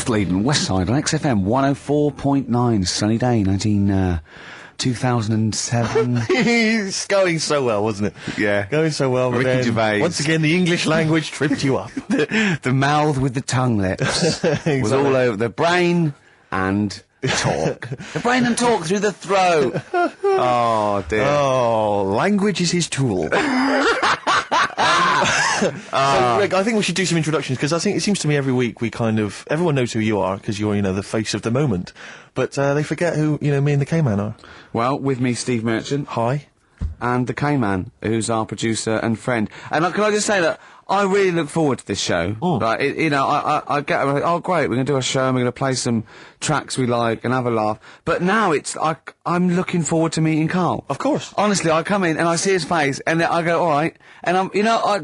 North Leiden, West Side on XFM 104.9, sunny day, 2007. It's going so well, wasn't it? Yeah. Going so well. But Ricky then, Gervais. once again, the English language tripped you up. The mouth with the tongue lips was all over the brain and talk. The brain and talk through the throat. Oh, dear. Oh, language is his tool. So, Rick, I think we should do some introductions, because I think it seems to me every week everyone knows who you are, because you're, the face of the moment. But they forget who, me and the K-Man are. Well, with me, Steve Merchant. Hi. And the K-Man, who's our producer and friend. And can I just say that I really look forward to this show. Right, I get, oh great, we're going to do a show and we're going to play some tracks we like and have a laugh. But now I'm looking forward to meeting Carl. Of course. Honestly, I come in and I see his face and I go, alright. And I'm,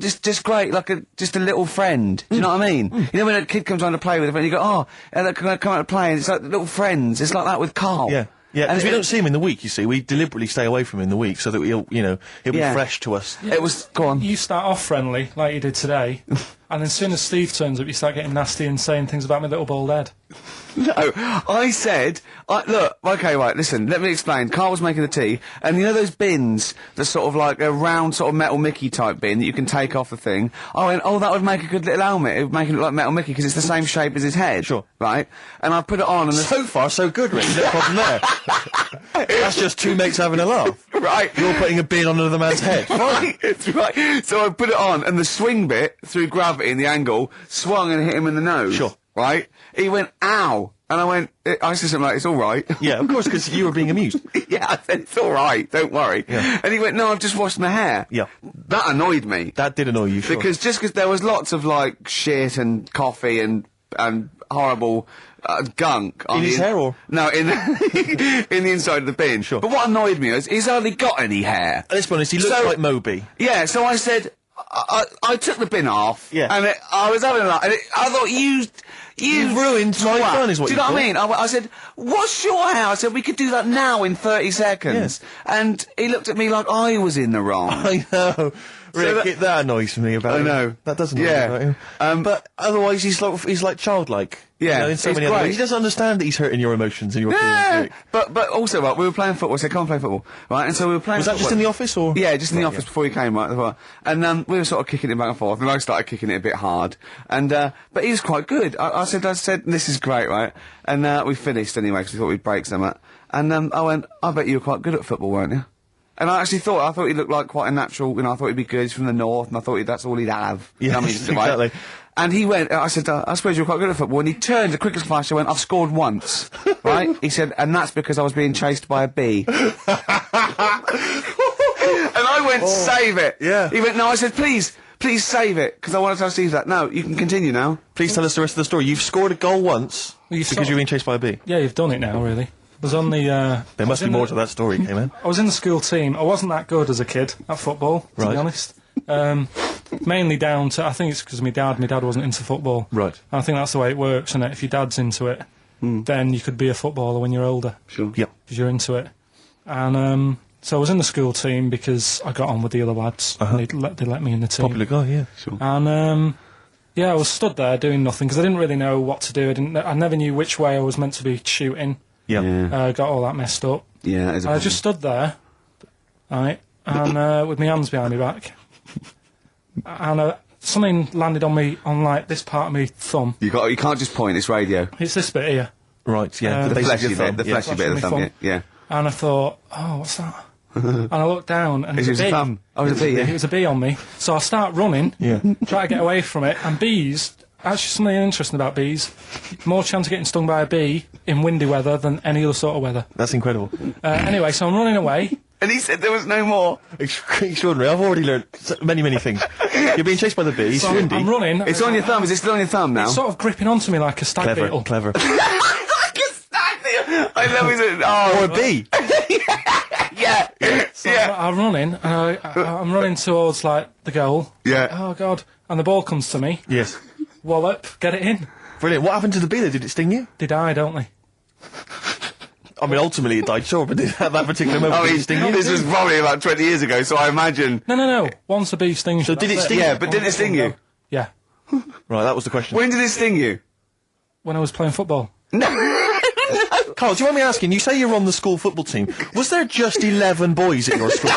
just great, like just a little friend. Do you know what I mean? You know when a kid comes on to play with a friend, you go, oh, and they come out to play, and it's like little friends. It's like that with Carl. Yeah. Yeah, because we don't see him in the week, you see. We deliberately stay away from him in the week so that he'll be fresh to us. Yeah. It was, go on. You start off friendly, like you did today, and as soon as Steve turns up, you start getting nasty and saying things about my little bald head. No, I said, look, okay, right, listen, let me explain. Carl was making the tea, and you know those bins, the sort of like a round sort of Metal Mickey type bin that you can take off the thing? I went, oh, that would make a good little helmet. It would make it look like Metal Mickey, because it's the same shape as his head. Sure. Right? And I put it on, and so far, so good, Rick. No problem there. That's just two mates having a laugh. Right. You're putting a bin on another man's head. Right, it's right. So I put it on, and the swing bit, through gravity and the angle, swung and hit him in the nose. Sure. Right? He went, ow. And I went, I said something like, it's all right. Yeah, of course, because you were being amused. Yeah, I said, it's all right, don't worry. Yeah. And he went, no, I've just washed my hair. Yeah. That annoyed me. That did annoy you, sure. Because there was lots of, like, shit and coffee and horrible gunk. In his hair, or? No, in the inside of the bin. Sure. But what annoyed me is, he's hardly got any hair. Let's be honest, he looks like Moby. Yeah, so I said, I took the bin off. Yeah. And I was having a laugh, and I thought, You've ruined my fun, is what do you know what I mean? I said, what's your hair? I said, we could do that now in 30 seconds. Yes. And he looked at me like I was in the wrong. I know. Rick, that annoys me about him. I know. That doesn't annoy me about him. But otherwise, he's like childlike. Yeah, in so it's many other great. ways. He doesn't understand that he's hurting your emotions and your feelings. But also, right, we were playing football, so come play football, right? And so we were playing Was that football. just in the office, or? Yeah, just in the office before he came, right? And we were sort of kicking it back and forth, and I started kicking it a bit hard. And but he was quite good. I said, this is great, right? And we finished anyway, because we thought we'd break some. And I went, I bet you were quite good at football, weren't you? And I thought he looked like quite a natural, I thought he'd be good. He's from the north, and I thought that's all he'd have. Yeah, exactly. And he went, I said, I suppose you're quite good at football. And he turned, the quickest flash, I went, I've scored once. Right? He said, and that's because I was being chased by a bee. And I went, save it. Yeah. He went, no, I said, please save it, because I want to tell Steve that. No, you can continue now. Please tell us the rest of the story. You've scored a goal once because you've been chased by a bee. Yeah, you've done it now, really. I was on the, there must be more to that story, man. I was in the school team. I wasn't that good as a kid at football, to be honest. Mainly down to, I think it's because of my dad. My dad wasn't into football. Right. And I think that's the way it works, isn't it? If your dad's into it, then you could be a footballer when you're older. Sure. Yep. Because you're into it. And so I was in the school team because I got on with the other lads. And they let me in the team. Popular guy, yeah. Sure. And I was stood there doing nothing because I didn't really know what to do. I never knew which way I was meant to be shooting. Yeah. Got all that messed up. Yeah. I just stood there, right, and with my hands behind my back. And something landed on me, on like this part of my thumb. You can't just point. It's radio. It's this bit here. Right. Yeah. The fleshy bit. Thumb. The fleshy bit of the thumb. Yeah. And I thought, oh, what's that? And I looked down, and it was a bee. Thumb. Oh, it was a bee. Yeah. It was a bee on me. So I start running. Yeah. Try to get away from it. And bees. Actually, something interesting about bees. More chance of getting stung by a bee in windy weather than any other sort of weather. That's incredible. Anyway, so I'm running away. And he said there was no more. Extraordinary. I've already learned many things. You're being chased by the bee. It's windy. I'm running. It's on your thumb. Is it still on your thumb now? It's sort of gripping onto me like a stag beetle. Clever. Like a stag beetle. I love it. Oh, or a bee. Yeah. So I'm running. I'm running towards like the goal. Yeah. Oh God! And the ball comes to me. Yes. Wallop. Get it in. Brilliant. What happened to the bee? Did it sting you? They die, don't they? I mean, ultimately it died, sure, but at that particular moment, did it sting you? This was probably about 20 years ago, so I imagine. No. Once a bee stings you. So did it sting you? Yeah, but did it sting you? Yeah. Right, that was the question. When did it sting you? when I was playing football. Carl, do you mind me asking, you say you're on the school football team. Was there just 11 boys at your school?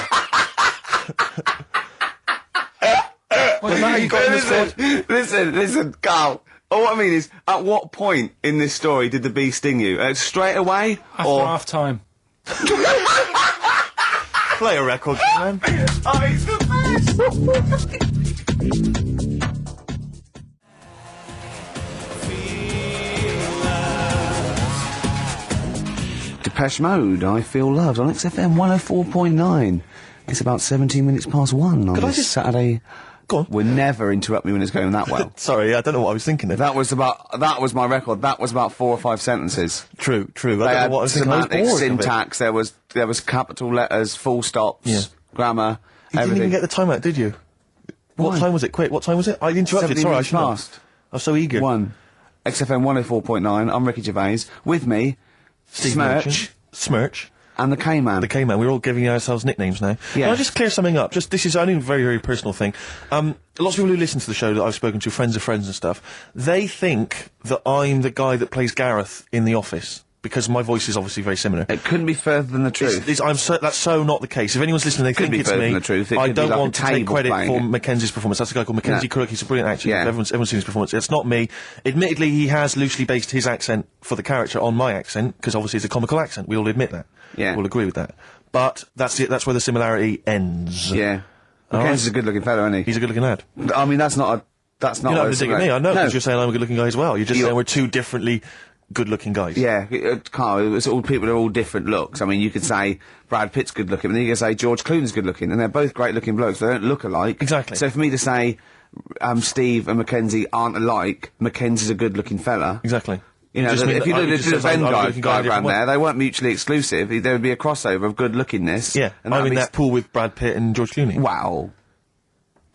Was that how you got in the squad? Listen, Carl. All what I mean is, at what point in this story did the bee sting you? Straight away? After or half time. Play a record, man. Oh, it's the best! Depeche Mode, I Feel Loved, on XFM 104.9. It's about 17 minutes past 1 on this Saturday. Go on. We'll never interrupt me when it's going that well. Sorry, I don't know what I was thinking of. That was my record. That was about 4 or 5 sentences. True. I don't They know had what I was thinking. I was semantics, bored of it. syntax, there was capital letters, full stops, Yeah. grammar, You didn't everything. even get the time out, did you? Why? What time was it? Quick, what time was it? I interrupted, 17 sorry, I minutes should have. past. I was so eager. 1. XFM 104.9, I'm Ricky Gervais. With me, Steve Smirch, Merchant. Smirch. and the K-Man. The K-Man. We're all giving ourselves nicknames now. Yeah. Can I just clear something up? This is only a very, very personal thing. Lots of people who listen to the show that I've spoken to, friends of friends and stuff, they think that I'm the guy that plays Gareth in The Office. Because my voice is obviously very similar. It couldn't be further than the truth. That's so not the case. If anyone's listening, they Could think be it's further me. than the truth. It I could be don't like want a to take table credit playing for it. Mackenzie's performance. That's a guy called Mackenzie No. Crook. He's a brilliant actor. Yeah. Everyone's seen his performance. It's not me. Admittedly, he has loosely based his accent for the character on my accent, because obviously it's a comical accent. We all admit that. Yeah. We'll agree with that. But that's it. That's where the similarity ends. Yeah. All Mackenzie's right. a good-looking fella, isn't he? He's a good-looking lad. I mean, that's not You're not what having to dig at me. I know, No. because you're saying I'm a good-looking guy as well. You're just You're- saying we're two differently good-looking guys. Yeah, Carl, it's all people are all different looks. I mean, you could say Brad Pitt's good looking, and then you could say George Clooney's good looking, and they're both great looking blokes. They don't look alike. Exactly. So for me to say Steve and Mackenzie aren't alike, Mackenzie's a good looking fella. Exactly. You know, just mean if you that- did it a just says I'm a Venn good-looking guy in a diagram different way. there, they weren't mutually exclusive. There would be a crossover of good lookingness. Yeah, and I'm that'd in be that pool with Brad Pitt and George Clooney. Wow.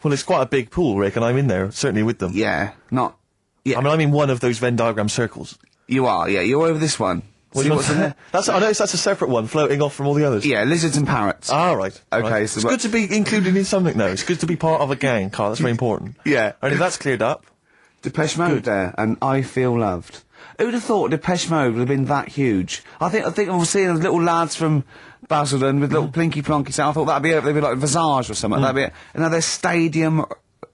Well, it's quite a big pool, Rick, and I'm in there, certainly with them. Yeah. Not. Yeah. I mean, I'm in one of those Venn diagram circles. You are. Yeah. You're over this one. What See do you what's want- in there? I noticed that's a separate one, floating off from all the others. Yeah. Lizards and parrots. Ah, right. Okay, right. so it's what- good to be included in something, though. It's good to be part of a gang, Carl. That's very important. Yeah. And if that's cleared up, Depeche Mode there, and I Feel Loved. Who'd have thought Depeche Mode would have been that huge? I think we'll see the little lads from Basildon with little plinky plonky sound. I thought that'd be it. They'd be like Visage or something. That'd be it. And now they're stadium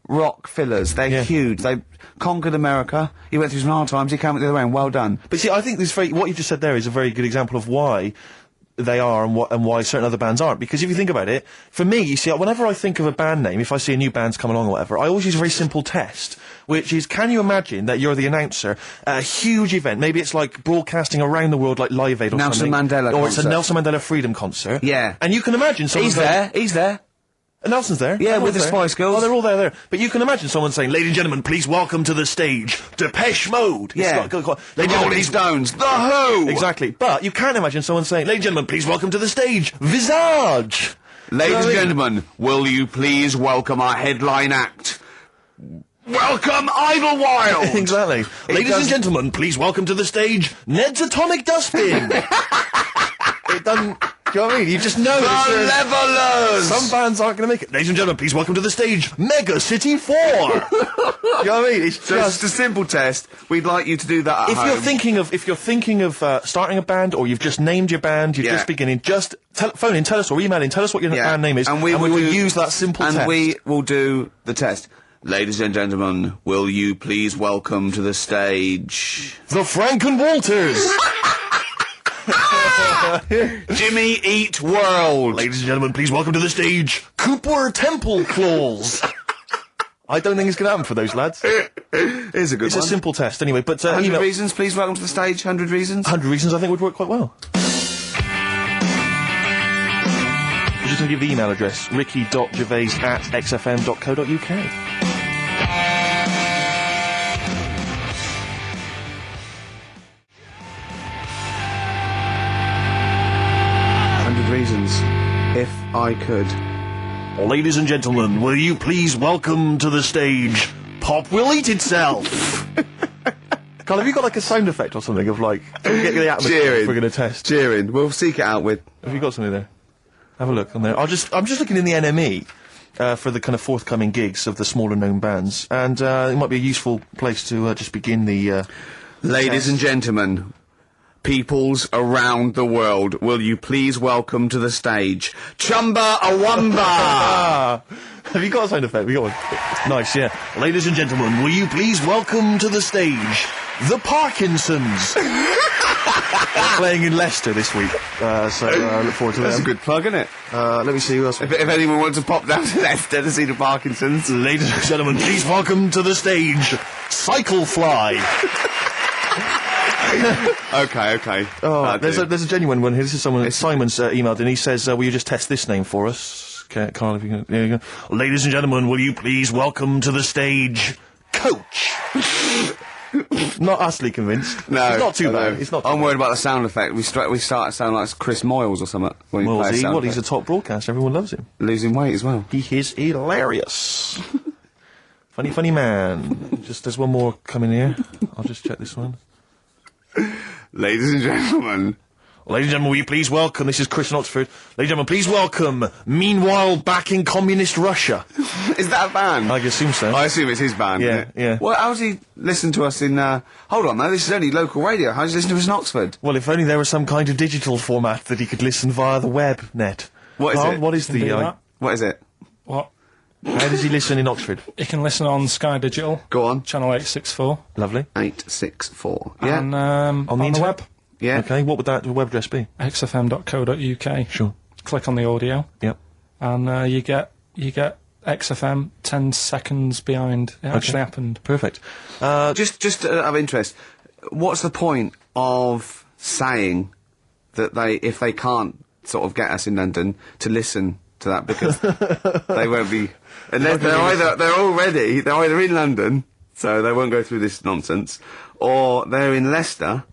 rock fillers. They're Yeah. huge. They conquered America. He went through some hard times. He came out the other end. Well done. but see, I think what you just said there is a very good example of why they are and why certain other bands aren't. Because if you think about it, for me, you see, whenever I think of a band name, if I see a new band's come along or whatever, I always use a very simple test, which is, can you imagine that you're the announcer at a huge event? Maybe it's like broadcasting around the world like Live Aid or Nelson something. Mandela Or it's a concert. Nelson Mandela Freedom concert. Yeah. And you can imagine someone He's there. He's there. Nelson's there. Yeah, Everyone's with the there. Spice Girls. Oh, they're all there. But you can imagine someone saying, "Ladies and gentlemen, please welcome to the stage, Depeche Mode." It's Yeah. not- Ladies and The gentlemen, Rolling please- Stones. The Who. Exactly. But you can't imagine someone saying, "Ladies and gentlemen, please welcome to the stage, Visage." Ladies and Sorry. gentlemen, will you please welcome our headline act? Welcome Idlewild. Exactly. Ladies and doesn't- gentlemen, please welcome to the stage, Ned's Atomic Dustbin. It doesn't. Do you know what I mean? You just know. The that there's- Levelers. Some bands aren't going to make it. Ladies and gentlemen, please welcome to the stage, Mega City 4. Do you know what I mean? It's So it's just a simple test. We'd like you to do that at If home. you're thinking of starting a band, or you've just named your band, you're Yeah. just beginning, just phone in, tell us, or email in, tell us what your band name is, and we will will do- use that simple and test. we will do the test. Ladies and gentlemen, will you please welcome to the stage The Franken Walters. Jimmy Eat World? Ladies and gentlemen, please welcome to the stage, Cooper Temple Claws. I don't think it's going to happen for those lads. Here's a good It's one. a simple test, anyway. But 100 email. reasons, please welcome to the stage. 100 reasons. 100 reasons I think would work quite well. I'm just going to give the email address, ricky.gervais@xfm.co.uk. Reasons, if I could. Ladies and gentlemen, will you please welcome to the stage, Pop Will Eat Itself. Carl, have you got like a sound effect or something of like, get the atmosphere Cheering. if we're going to test? Cheering. We'll seek it out with. Have you got something there? Have a look on there. I'm just looking in the NME for the kind of forthcoming gigs of the smaller known bands, and it might be a useful place to just begin the Ladies and gentlemen, peoples around the world, will you please welcome to the stage Chumba Awumba? Have you got a sound effect? We got one. Nice, yeah. Ladies and gentlemen, will you please welcome to the stage the Parkinsons? They're playing in Leicester this week, so I look forward to That's them. a good plug, isn't it? Let me see who else. If anyone wants to pop down to Leicester to see the Parkinsons. Ladies and gentlemen, please welcome to the stage Cyclefly. Okay. Oh, there's a genuine one here. This is someone. Simon's emailed and he says, "Will you just test this name for us, Carl? If you can, there you go. Ladies and gentlemen, will you please welcome to the stage Coach?" Not utterly convinced. No, it's not too I bad. know. It's not. I'm worried about the sound effect. We start to sound like Chris Moyles or something. When we Well, play a sound he's a effect. top broadcaster. Everyone loves him. Losing weight as well. He is hilarious. Funny man. Just there's one more coming here. I'll just check this one. Ladies and gentlemen. Ladies and gentlemen, will you please welcome, this is Chris in Oxford, ladies and gentlemen, please welcome, meanwhile back in communist Russia. Is that a band? I assume so. I assume it's his band. Yeah, isn't it? yeah. Well, how does he listen to us in, hold on, though, this is only local radio. How does he listen to us in Oxford? Well, if only there was some kind of digital format that he could listen via the web net. What is Carl, it? What is Can do the... that. What is it? What? how does he listen in Oxford? You can listen on Sky Digital, Go on. channel 864, Lovely. 864. Yeah. and On on the the internet? web, Yeah. Okay, what would that web address be? xfm.co.uk. Sure. Click on the audio, Yep. and you get XFM 10 seconds behind it actually happened. Perfect. Just out of interest, what's the point of saying that if they can't sort of get us in London to listen to that, because they won't be, unless they're either in London, so they won't go through this nonsense, or they're in Leicester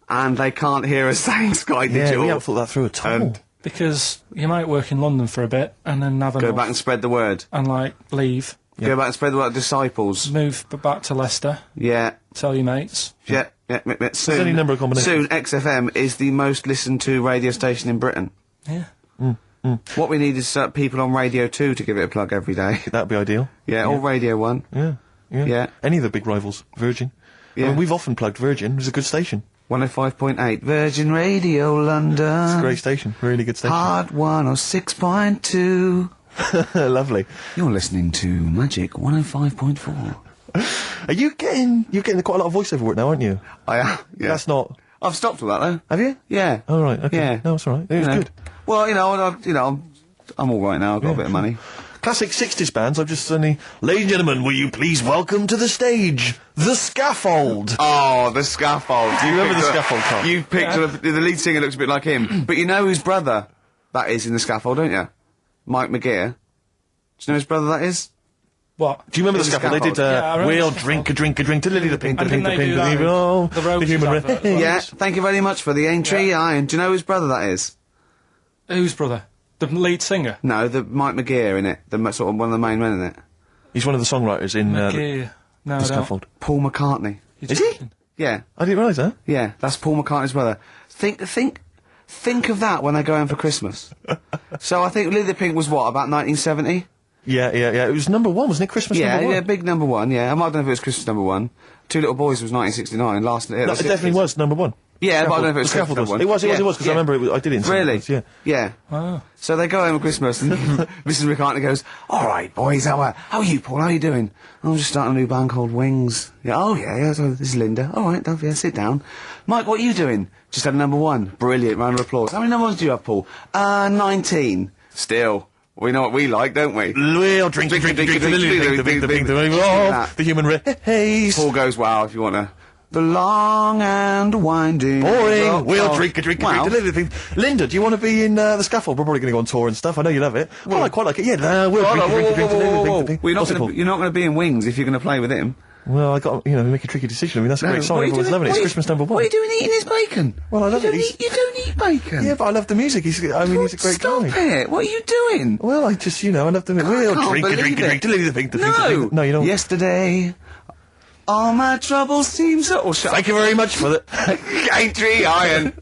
and they can't hear us saying Sky Yeah, Digital. we haven't thought that through at all. And Because you might work in London for a bit and then have go enough back and spread the word. and leave, Go back and spread the word. Disciples. move back to Leicester, Yeah. tell your mates. Yeah. Soon, any number of combinations. Soon, XFM is the most listened to radio station in Britain. Yeah. What we need is people on Radio 2 to give it a plug every day. That'd be ideal. Yeah, or Radio 1. Yeah. Yeah. Any of the big rivals. Virgin. Yeah. I mean, we've often plugged Virgin. It's a good station. 105.8 Virgin Radio London. It's a great station. Really good station. Hard 106.2. Lovely. You're listening to Magic 105.4. Are you're getting quite a lot of voiceover work now, aren't you? I am. Yeah. That's not... I've stopped all that though. Have you? Yeah. Oh, right, okay. Yeah. No, it's all right. It was You know. good. Well, I'm all right now. I've got a bit of money. Classic 60s bands, I've just suddenly... Ladies and gentlemen, will you please welcome to the stage, The Scaffold? Oh, the Scaffold. Do you remember picked the Scaffold, Carl? You picked the lead singer looks a bit like him. But you know whose brother that is in the Scaffold, don't you? Mike McGear. Do you know whose brother that is? What? Do you remember the The Scaffold? They did, Scaffold. Yeah, I remember we'll the drink a drink, to Lily the Pink, the And Pink, the didn't they Pink, do that oh, with the Roses human advert as well? Yeah, thank you very much for the entry, Ian. Do you know whose brother that is? Whose brother? The lead singer? No, the Mike McGear in it. Sort of one of the main men in it. He's one of the songwriters in Yeah. No, the I don't. Scaffold. Paul McCartney. You're Is he? joking. Yeah, I didn't realise that. yeah, that's Paul McCartney's brother. Think of that when they go home for Christmas. So I think Lily the Pink was what, about 1970? Yeah. It was number one, wasn't it? Christmas Yeah, number one. yeah, big number one, yeah. I don't know if it was Christmas number one. Two Little Boys was 1969, last hit. No, it definitely was number one. Yeah, but I don't know if it was The Scaffold Christmas was. number one. It was, because I remember I did it in some Really? ones, yeah. Yeah. Oh. So they go home at Christmas and Mrs. McCartney goes, "All right, boys, how are you, Paul? How are you doing?" "I'm just starting a new band called Wings." "Yeah, oh yeah, so this is Linda." "All right, Dove, yeah, sit down." "Mike, what are you doing?" "Just had a number one." "Brilliant, round of applause." "How many number ones do you have, Paul?" 19. "Still, we know what we like, don't we?" We'll drink, Drink, the drink, drink, the human race. Paul goes, "Wow, if you want to." "The long and winding." Boring. We'll Oh, drink a wow. Linda, do you want to be in the Scaffold? We're probably going to go on tour and stuff. I know you love it. Well, I quite like it. Yeah, we'll drink a drink. Well, What's it called? you're not going to be in Wings if you're going to play with him. Well, I got make a tricky decision. I mean, that's a great song. Everyone's loving it. It's Christmas number one. What are you doing eating his bacon? Well, I love it. You don't eat bacon. Yeah, but I love the music. He's a great Stop guy. it. What are you doing? Well, I just, I love the music. We'll can't drink a believe drink. it. No, no, you don't. Yesterday, all my troubles seem so... Thank you very much for that. Aintree Iron.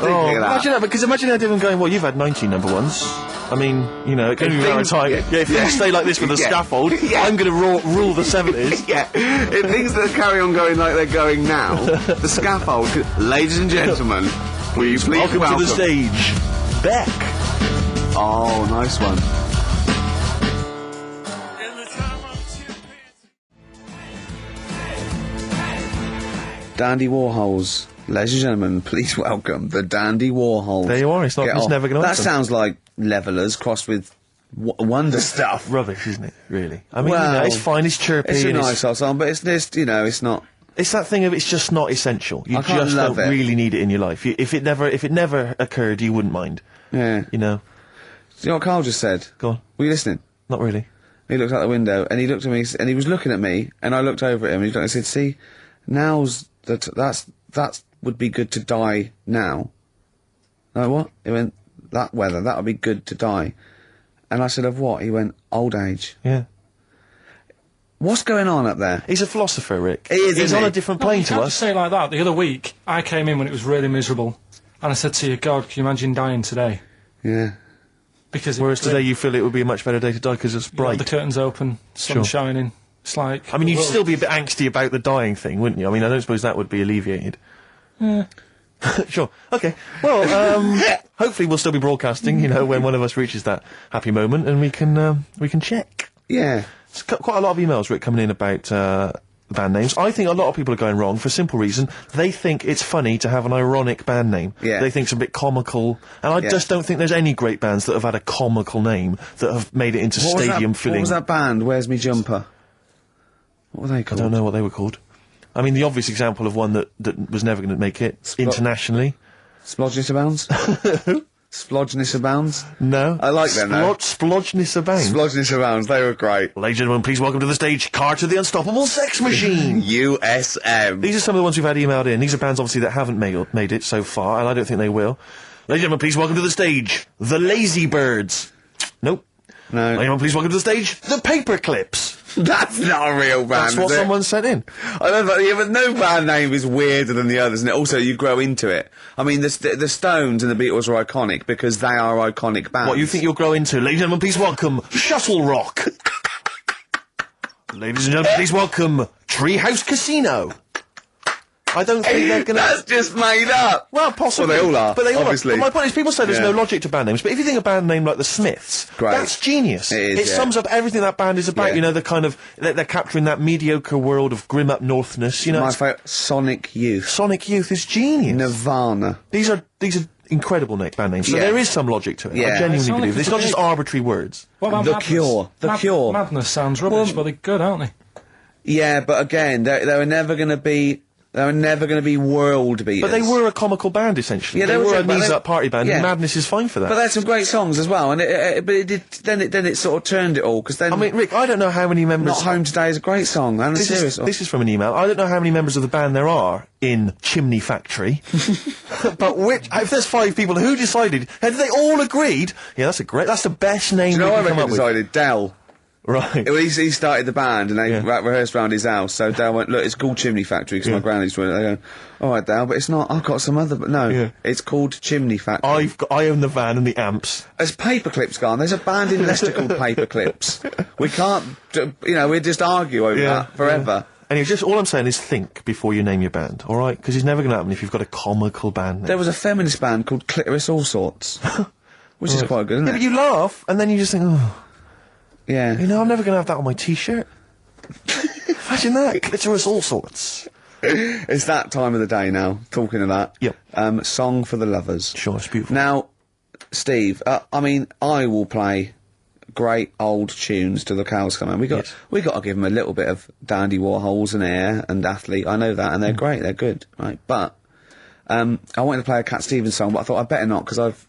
Oh, imagine that, because imagine how different going, well, you've had 19 number ones. I mean, you know, it can be a matter of time. Yeah. If things stay like this with the Yeah. scaffold, Yeah. I'm going to rule the 70s. Yeah, if things that carry on going like they're going now, the scaffold, ladies and gentlemen, please welcome. To the stage, Beck. Oh, nice one. Dandy Warhols. Ladies and gentlemen, please welcome the Dandy Warhols. There you are, it's Get off. never going to That sounds like Levellers crossed with Wonder Stuff. Rubbish, isn't it, really? I mean, Well, you know, it's fine, it's chirpy. It's a and nice old song, but it's just, you know, it's not... It's that thing of it's just not essential. You I can't just love don't it. really need it in your life. If it never occurred, you wouldn't mind. Yeah. You know? Do you know what Carl just said? Go on. Were you listening? Not really. He looked out the window, and he looked at me, and he was looking at me, and I looked over at him, and he said, see, now's that would be good to die now. Like, what? He went, that weather, that would be good to die. And I said, of what? He went, old age. Yeah. What's going on up there? He's a philosopher, Rick. He is, He's isn't on he? a different No, plane you to can't us. just say it like that. The other week, I came in when it was really miserable, and I said to you, God, can you imagine dying today? Yeah. Because Whereas today you feel it would be a much better day to die because it's bright. the curtains open, sun Sure. shining. It's like... I mean, you'd well, still be a bit angsty about the dying thing, wouldn't you? I mean, I don't suppose that would be alleviated. Yeah. Sure. Okay. Well, hopefully we'll still be broadcasting, you know, when one of us reaches that happy moment, and we can check. Yeah. It's quite a lot of emails, Rick, coming in about the band names. I think a lot of people are going wrong for a simple reason. They think it's funny to have an ironic band name. Yeah. They think it's a bit comical. And I Yeah. just don't think there's any great bands that have had a comical name that have made it into What was that- stadium filling. What was that band? Where's Me Jumper? What were they I called? don't know what they were called. I mean, the obvious example of one that was never going to make it internationally. Splodgeness Abounds? Splodgeness Abounds? No. I like them, though. Splodgeness Abound. Splodgeness Abounds, they were great. Ladies and gentlemen, please welcome to the stage Carter the Unstoppable Sex Machine. USM. These are some of the ones we've had emailed in. These are bands, obviously, that haven't made it so far, and I don't think they will. Ladies and gentlemen, please welcome to the stage The Lazy Birds. Nope. No. Ladies and gentlemen, please welcome to the stage The Paperclips. That's not a real band, That's what is it? someone sent in. I don't know, yeah, but no band name is weirder than the others, and also you grow into it. I mean, the Stones and the Beatles are iconic because they are iconic bands. What you think you'll grow into? Ladies and gentlemen, please welcome Shuttle Rock. Ladies and gentlemen, please welcome Treehouse Casino. I don't think they're gonna... That's just made up. Well, possibly. Well, they all are, But they all obviously. are. But my point is, people say there's Yeah. no logic to band names, but if you think a band name like the Smiths, Great. that's genius. It is, It yeah. sums up everything that band is about. Yeah. You know, the kind of they're capturing that mediocre world of grim up northness. You know, My it's- favourite, Sonic Youth. Sonic Youth is genius. Nirvana. These are incredible band names. So Yeah. there is some logic to it. Yeah. I genuinely Sonic believe is it's not just great. arbitrary words. What about The Madness? Cure. The Cure. Madness sounds rubbish, but they're good, aren't they? Yeah, but again, they were never going to be... They were never going to be world beaters. But they were a comical band essentially. Yeah, they they were were, a but knees they- up party band. yeah. And Madness is fine for that. But they had some great songs as well, and but it did. Then it sort of turned it all because then. I mean, Rick, I don't know how many members. Not Home Today is a great song. And a serious song. This is from an email. I don't know how many members of the band there are in Chimney Factory, but if there's 5 people, who decided? Had they all agreed? Yeah, that's the best name Do you know we what I can come reckon up with. decided? Dell. Right. He started the band and they Yeah. rehearsed around his house. So Dale went, look, it's called Chimney Factory because my granny used to run it. They go, all right, Dale, but it's not. I've got some other. But no, Yeah. it's called Chimney Factory. I own the van and the amps. Has Paperclips gone? There's a band in Leicester called Paperclips. We can't, we'd just argue over that forever. Anyway, just all I'm saying is think before you name your band, all right? Because it's never going to happen if you've got a comical band name. There was a feminist band called Clitoris All Sorts, which is quite good, isn't Yeah, it? but you laugh and then you just think, oh, Yeah. you know, I'm never going to have that on my T-shirt. Imagine that, clitoris all sorts. It's that time of the day now, talking of that. Yep. Song for the Lovers. Sure, it's beautiful. Now, Steve, I mean, I will play great old tunes till the cows come home. We got to give them a little bit of Dandy Warhols and Air and Athlete. I know that, and they're great, they're good, right? But I wanted to play a Cat Stevens song, but I thought I'd better not because I've,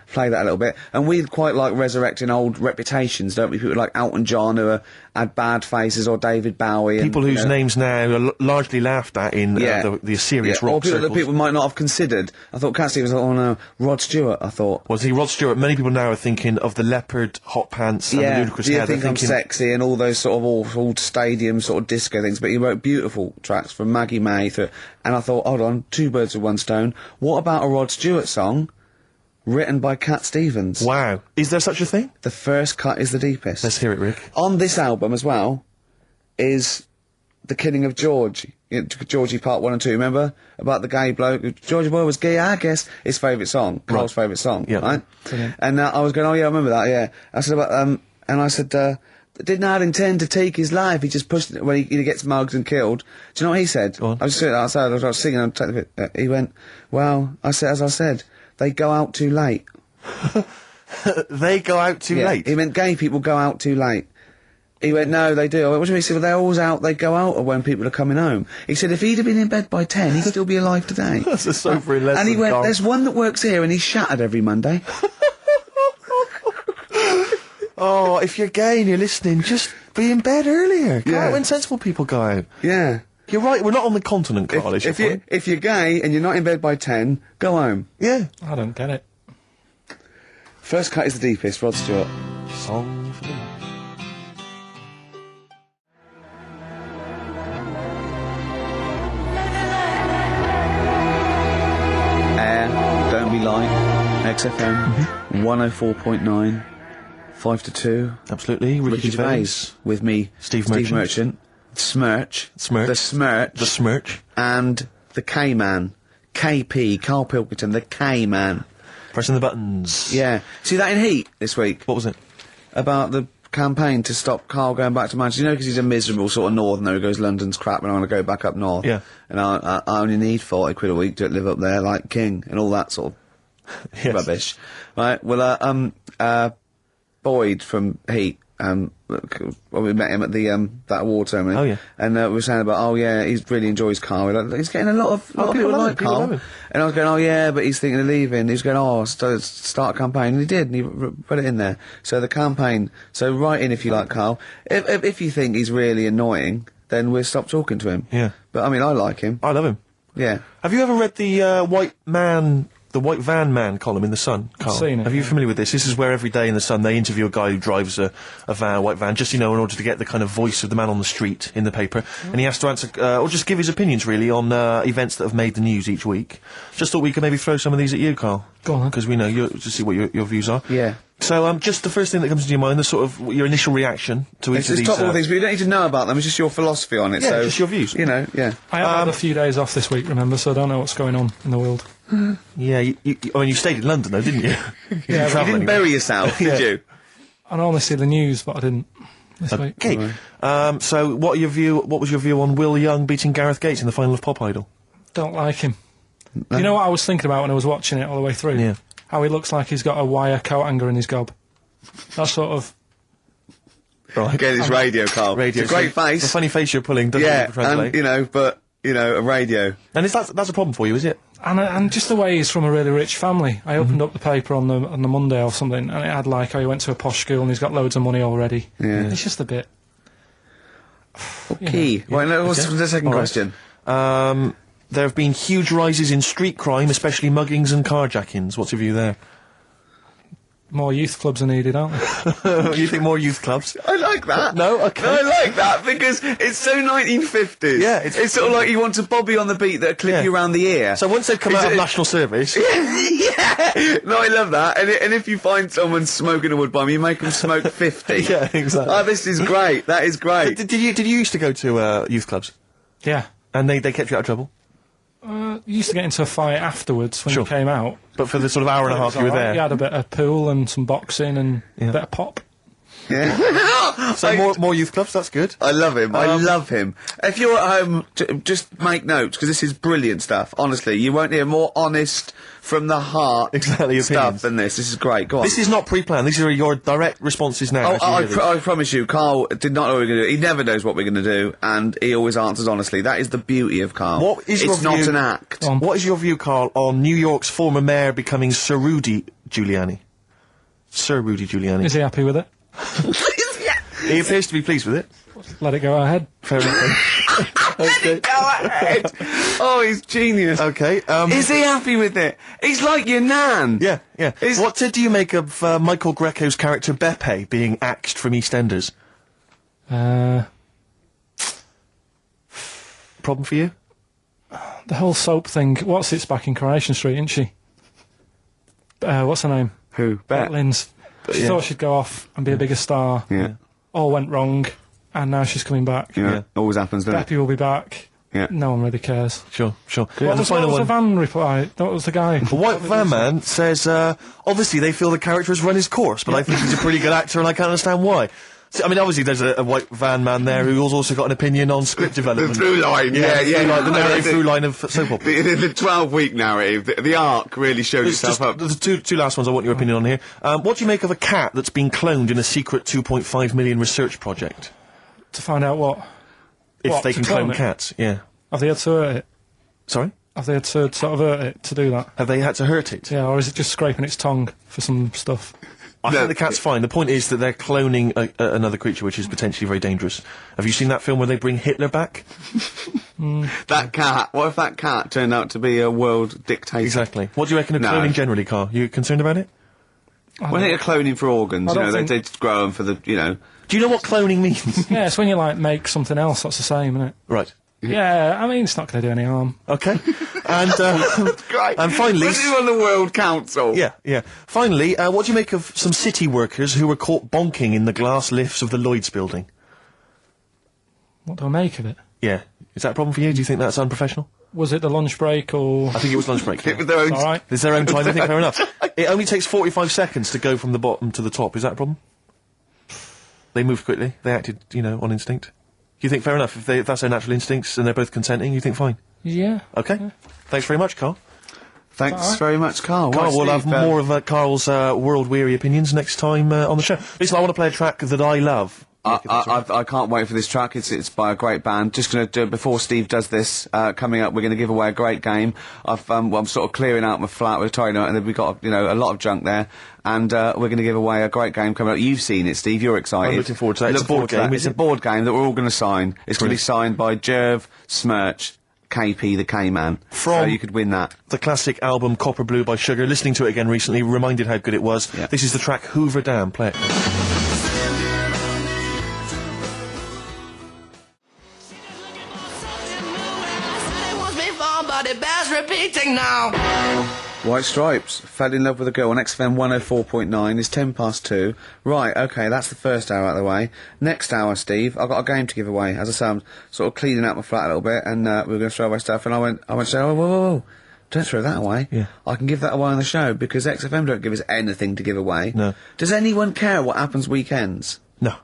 play that a little bit. And we quite like resurrecting old reputations, don't we? People like Elton John who had bad faces, or David Bowie. People and, whose names now are largely laughed at in the serious or rock people circles. that people might not have considered. I thought Cat Stevens, oh no, Rod Stewart, I thought. Well, see, Rod Stewart, many people now are thinking of the leopard hot pants and the ludicrous Do you hair. They're think I'm thinking, sexy and all those sort of awful stadium sort of disco things, but he wrote beautiful tracks from Maggie May through, and I thought, hold on, 2 birds with 1 stone. What about a Rod Stewart song? written by Cat Stevens. Wow. Is there such a thing? The first cut is the deepest. Let's hear it, Rick. On this album as well is The Killing of George. Georgie Part 1 and 2, remember? About the gay bloke. Georgie Boy was gay, I guess. His favourite song. Carl's favourite song, Yeah. right? Brilliant. And I was going, oh yeah, I remember that, yeah. I said about, and I said, did not intend to take his life, he just pushed it when he gets mugged and killed. Do you know what he said? Go on. I was sitting outside, I was singing, he went, well, as I said, they go out too late. They go out too Yeah, late. he meant gay people go out too late. He went, no, they do. I went, what do you mean? He said, well, they're always out, they go out when people are coming home. He said, if he'd have been in bed by 10, he'd still be alive today. That's a sobering lesson, And he went, Carl. there's one that works here and he's shattered every Monday. Oh, if you're gay and you're listening, just be in bed earlier. Go Yeah. out when sensible people go out. Yeah. You're right, we're not on the continent, Carl, is your point? If you're gay and you're not in bed by 10, go home. Yeah. I don't get it. First cut is the deepest, Rod Stewart. Song for the night. Air, Don't Be Light, XFM, 104.9, 5 to 2. Absolutely. Ricky Gervais with me, Steve Merchant. Smirch, Smirch. the Smirch, The Smirch. and the K-Man, KP, Carl Pilkington, the K-Man. Pressing the buttons. Yeah. See that in Heat this week? What was it? About the campaign to stop Carl going back to Manchester. You know, because he's a miserable sort of northerner who goes, London's crap and I want to go back up north. Yeah. And I only need 40 quid a week to live up there like King and all that sort of Yes. rubbish. Right, well, Boyd from Heat, well, we met him at the, that award ceremony. Oh, yeah. And we were saying about, oh yeah, he really enjoys Carl. We're like, he's getting a lot of people people love like him, people Carl. love him. And I was going, oh yeah, but he's thinking of leaving. He was going, oh, start a campaign. And he did, and he put it in there. So the campaign, so write in if you like Carl. If you think he's really annoying, then we'll stop talking to him. Yeah. But I mean, I like him. I love him. Yeah. Have you ever read the White Van Man column in The Sun, Carl? seen it, Are you yeah. familiar with this? This is where every day in The Sun they interview a guy who drives a white van, just, in order to get the kind of voice of the man on the street in the paper. And he has to answer, or just give his opinions, really, on events that have made the news each week. Just thought we could maybe throw some of these at you, Carl. Go on, then. Because we know to see what your views are. Yeah. So, just the first thing that comes into your mind, the sort of, your initial reaction to each It's of these... top all things, but you don't need to know about them. It's just your philosophy on it. Yeah, so, just your views. You know, yeah. I have had a few days off this week, remember, so I don't know what's going on in the world. Yeah, you stayed in London, though, didn't you? Yeah, You didn't bury yourself, did you? I normally see the news, but I didn't this week. Okay. So, what was your view on Will Young beating Gareth Gates in the final of Pop Idol? Don't like him. You know what I was thinking about when I was watching it all the way through? Yeah. How he looks like he's got a wire coat hanger in his gob. That sort of... Right. Again, it's radio, Carl. Radio. It's a great The face. funny face you're pulling doesn't Yeah, translate. and, a radio. And that's a problem for you, is it? And just the way he's from a really rich family. I opened up the paper on the Monday or something, and it had like how he went to a posh school and he's got loads of money already. Yeah. It's just a bit... Key. Right, now, what's Okay. the second All right. question? There have been huge rises in street crime, especially muggings and carjackings. What's your view there? More youth clubs are needed, aren't they? You think more youth clubs? I like that. No? Okay. No, I like that because it's so 1950s. Yeah, it's sort of like you want a bobby on the beat that'll clip Yeah. you around the ear. So once they've come out of national service... Yeah. No, I love that. And if you find someone smoking a wood bomb, you make them smoke 50. Yeah, exactly. Oh, this is great. That is great. Did you used to go to youth clubs? Yeah. And they kept you out of trouble? You used to get into a fight afterwards when Sure. you came out. But for the sort of hour and a half you were there? You had a bit of pool and some boxing and Yeah. a bit of pop. Yeah. So more youth clubs, that's good. I love him. I love him. If you're at home, just make notes because this is brilliant stuff. Honestly, you won't hear more honest, from the heart Exactly, stuff opinions. than this. This is great. Go on. This is not pre-planned. These are your direct responses now. Oh, as you hear these. I promise you, Carl did not know what we were going to do. He never knows what we're going to do, and he always answers honestly. That is the beauty of Carl. What is it's your not view- an act. What is your view, Carl, on New York's former mayor becoming Sir Rudy Giuliani? Sir Rudy Giuliani. Is he happy with it? He appears to be pleased with it. Let it go ahead. Fair enough. Okay. Go ahead. Oh, he's genius. Okay. Is he happy with it? He's like your nan. Yeah, yeah. Is- What do you make of Michael Greco's character Beppe being axed from EastEnders? Problem for you? The whole soap thing. What's it's back in Coronation Street, isn't she? what's her name? Who? Bet. Lynn's. She thought she'd go off and be a bigger star. Yeah. All went wrong, and now she's coming back. Yeah. Always happens, doesn't it? Beppy will be back. Yeah. No one really cares. Sure. What was the van reply? What was the guy? The White Van Man says, obviously they feel the character has run his course, but I think he's a pretty good actor and I can't understand why. I mean, obviously there's a White Van Man there who's also got an opinion on script development. The through line, yeah. The narrative through line of soap opera. The 12-week narrative, the arc really shows itself up. There's two last ones I want your opinion on here. What do you make of a cat that's been cloned in a secret 2.5 million research project? To find out what? If they to can clone it? cats, yeah. Have they had to hurt it? Sorry? Have they had to sort of hurt it to do that? Have they had to hurt it? Yeah, or is it just scraping its tongue for some stuff? I think the cat's fine. The point is that they're cloning another creature which is potentially very dangerous. Have you seen that film where they bring Hitler back? That cat, what if that cat turned out to be a world dictator? Exactly. What do you reckon of cloning generally, Carl? You concerned about it? When they're cloning for organs, I you know, don't they just grow them for the, you know. Do you know what cloning means? Yeah, it's when you, like, make something else that's the same, isn't it? Right. Yeah, I mean, it's not going to do any harm. Okay. And, Great. and finally... Put him on the World Council. Yeah. Finally, what do you make of some city workers who were caught bonking in the glass lifts of the Lloyd's building? What do I make of it? Yeah. Is that a problem for you? Do you think that's unprofessional? Was it the lunch break, or...? I think it was lunch break. It was their own... All right. It's their own time, I think, fair enough. It only takes 45 seconds to go from the bottom to the top. Is that a problem? They moved quickly. They acted, you know, on instinct. You think fair enough? If that's their natural instincts and they're both consenting, you think fine? Yeah. Okay. Yeah. Thanks very much, Carl. Thanks very much, Carl. Carl, Right, we'll have Steve, more of Carl's world-weary opinions next time on the show. Listen, I want to play a track that I love. I can't wait for this track. It's by a great band. Just going to do it before Steve does this. Coming up, we're going to give away a great game. I'm sort of clearing out my flat. We're tidying up, and then we've got a lot of junk there. And we're going to give away a great game coming up. You've seen it, Steve. You're excited. I'm looking forward to that. It's a board game. It's a board game that we're all going to sign. It's going to be signed by Jerv, Smirch, KP, the K-Man. So you could win that. The classic album Copper Blue by Sugar. Listening to it again recently, reminded how good it was. Yeah. This is the track Hoover Dam. Play it. Repeating now. White Stripes, fell in love with a girl on XFM 104.9, it's 2:10. Right, okay, that's the first hour out of the way. Next hour, Steve, I've got a game to give away. As I say, I'm sort of cleaning out my flat a little bit, and we were going to throw away stuff, and I went, whoa, don't throw that away. Yeah. I can give that away on the show, because XFM don't give us anything to give away. No. Does anyone care what happens weekends? No.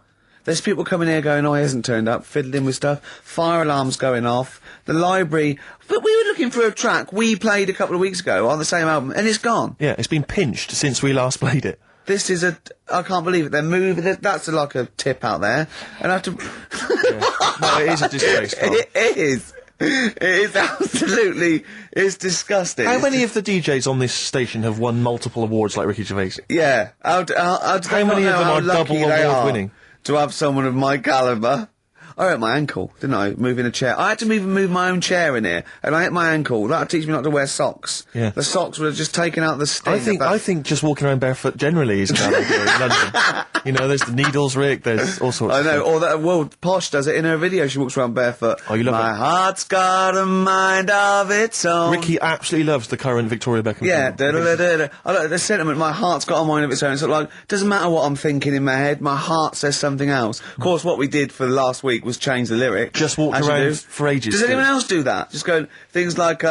There's people coming here going, oh, he hasn't turned up, fiddling with stuff, fire alarms going off, the library... But we were looking for a track we played a couple of weeks ago on the same album, and it's gone. Yeah, it's been pinched since we last played it. This is I can't believe it, they're moving... That's like a tip out there, and I have to... No, it is a disgrace, Carl. It is. It is absolutely... It's disgusting. How many of the DJs on this station have won multiple awards like Ricky Gervais? Yeah. How many of them are double award winning? To have someone of my calibre. I hurt my ankle, didn't I? Moving a chair. I had to even move my own chair in here, and I hit my ankle. That'll teach me not to wear socks. Yeah. The socks would have just taken out the sting. I think just walking around barefoot generally is a bad idea in London. You know, there's the needles, Rick, there's all sorts I of know, stuff. or that, well, Posh does it in her video, she walks around barefoot. Oh, you love My it. heart's got a mind of its own. Ricky absolutely loves the current Victoria Beckham. Yeah, film. I like the sentiment, my heart's got a mind of its own. It's sort of like, doesn't matter what I'm thinking in my head, my heart says something else. Of course, what we did for the last week was change the lyric. Just walked as you around do. for ages. Does anyone else do that? Just go, things like,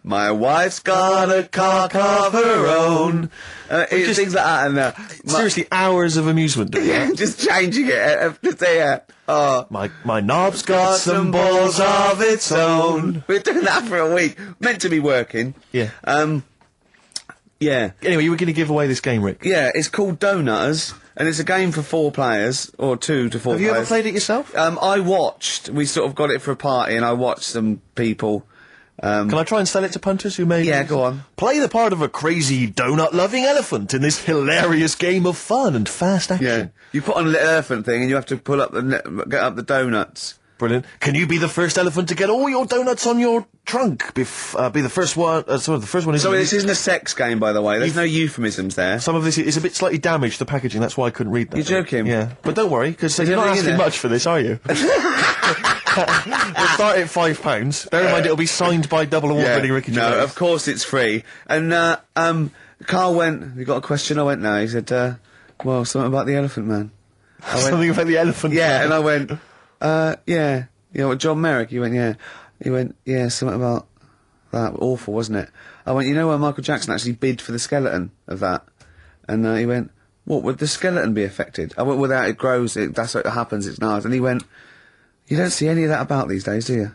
my wife's got a cock of her own. Things like that, and, Seriously, hours of amusement doing that. just changing it, just say, My knob's got some balls of its own. We're doing that for a week. Meant to be working. Yeah. Yeah. Anyway, you were going to give away this game, Rick. Yeah, it's called Donutters, and it's a game for 4 players, or 2 to 4 Have players. you ever played it yourself? We sort of got it for a party, and I watched some people. Can I try and sell it to punters who may... Yeah, go on. Play the part of a crazy donut-loving elephant in this hilarious game of fun and fast action. Yeah. You put on a little elephant thing, and you have to pull up get up the donuts. Brilliant. Can you be the first elephant to get all your donuts on your trunk? Be the first one... sorry, the first one is... So this isn't a sex game, by the way. There's no euphemisms there. Some of this is a bit slightly damaged, the packaging, that's why I couldn't read that. You're joking? Yeah. But don't worry, because you're not everything in asking there? much for this, are you? We'll start at £5. Bear in mind, it'll be signed by double award-winning Ricky Gervais. No, of course it's free. And, Carl went, "Have you got a question?" I went, "No." He said, "Well, something about the Elephant Man." I went, Something about the elephant. "Yeah," Man. and I went, "Yeah." You know what, John Merrick? He went, "Yeah." He went, "Yeah, something about that. Awful, wasn't it?" I went, "You know where Michael Jackson actually bid for the skeleton of that?" And he went, "What, would the skeleton be affected?" I went, "Without it grows, that's what happens, it's nice." And he went, "You don't see any of that about these days, do you?"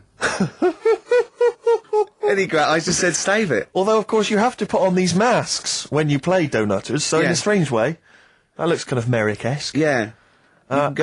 I just said, "Stave it." Although, of course, you have to put on these masks when you play Donutters, so in Yeah. a strange way, that looks kind of Merrick-esque. Yeah. And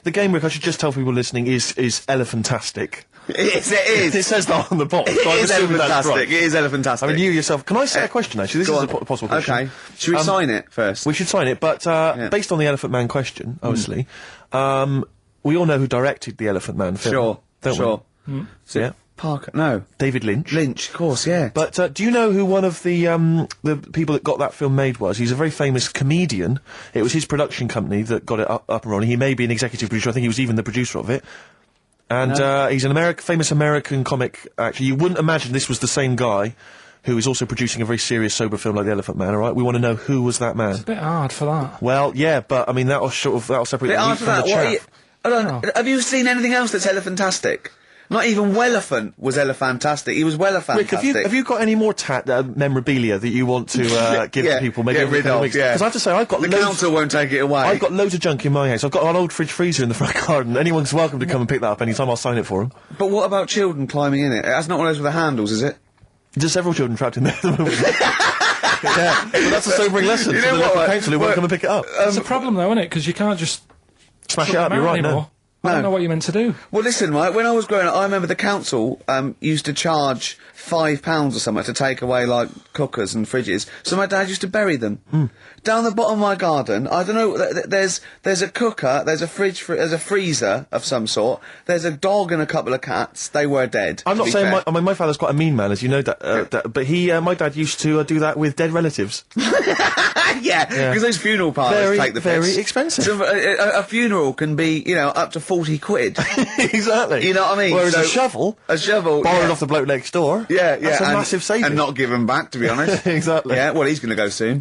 the game, Rick, I should just tell people listening, is Elephantastic. It is. It says that on the box. It so I'm is assuming that's elephantastic. right. It is elephantastic. I mean, you yourself. Can I say a question, actually? This Go is on. a possible question. Okay. Should we sign it first? We should sign it, but based on the Elephant Man question, obviously, we all know who directed the Elephant Man film. Sure. Don't Sure. we? Yeah. Parker. No. David Lynch. Lynch, of course, yeah. But do you know who one of the people that got that film made was? He's a very famous comedian. It was his production company that got it up and running. He may be an executive producer. I think he was even the producer of it. And he's an famous American comic actor. You wouldn't imagine this was the same guy who is also producing a very serious, sober film like The Elephant Man, all right? We want to know who was that man. It's a bit hard for that. Well, yeah, but, I mean, that'll separate the wheat After from that, the chaff. I don't know. Have you seen anything else that's elephantastic? Not even Wellephant was elephantastic. He was Wellefantastic. Rick, have you got any more memorabilia that you want to give to people? Maybe get rid of, yeah. Because I have to say, I've got The loads. council won't take it away. I've got loads of junk in my house. I've got an old fridge freezer in the front garden. Anyone's welcome to come and pick that up anytime. I'll sign it for them. But what about children climbing in it? That's not one of those with the handles, is it? There's several children trapped in there at the moment. Yeah, but that's a sobering lesson You for know the what, local council who won't come and pick it up. It's a problem, though, isn't it? Because you can't just Smash it chuck up, them you're out right, anymore. no. I don't know what you're meant to do. Well, listen, right, when I was growing up, I remember the council used to charge £5 or something to take away, like, cookers and fridges, so my dad used to bury them. Down the bottom of my garden, I don't know, there's a cooker, there's a fridge, there's a freezer of some sort, there's a dog and a couple of cats, they were dead. I'm not to be saying fair. my father's quite a mean man, as you know, but my dad used to do that with dead relatives. Yeah, because those funeral parlours take the piss. Very expensive. So a funeral can be, you know, up to 40 quid. Exactly. You know what I mean? Whereas So- a shovel, A shovel. borrowed yeah. off the bloke next door. Yeah, That's a massive saving. And not given back, to be honest. Exactly. Yeah, well, he's going to go soon.